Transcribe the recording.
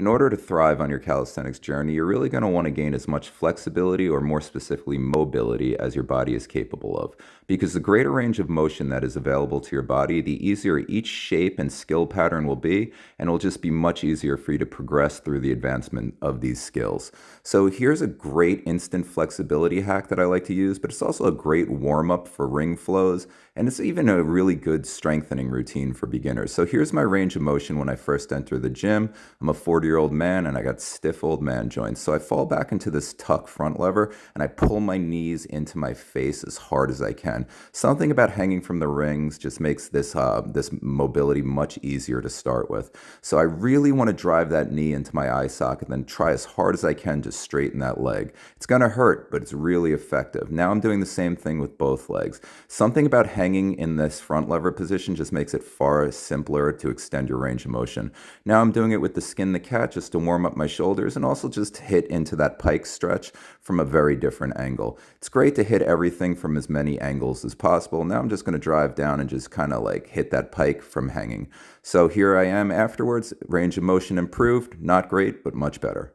In order to thrive on your calisthenics journey, you're really going to want to gain as much flexibility or more specifically mobility as your body is capable of. Because the greater range of motion that is available to your body, the easier each shape and skill pattern will be, and it'll just be much easier for you to progress through the advancement of these skills. So here's a great instant flexibility hack that I like to use, but it's also a great warm-up for ring flows, and it's even a really good strengthening routine for beginners. So here's my range of motion when I first enter the gym. I'm a 40-year-old man and I got stiff old man joints. So I fall back into this tuck front lever and I pull my knees into my face as hard as I can. Something about hanging from the rings just makes this mobility much easier to start with. So I really want to drive that knee into my eye socket and then try as hard as I can to straighten that leg. It's going to hurt, but it's really effective. Now I'm doing the same thing with both legs. Something about hanging in this front lever position just makes it far simpler to extend your range of motion. Now I'm doing it with the skin the cat just to warm up my shoulders and also just hit into that pike stretch from a very different angle. It's great to hit everything from as many angles as possible. Now I'm just going to drive down and just kind of like hit that pike from hanging. So here I am afterwards, range of motion improved, not great, but much better.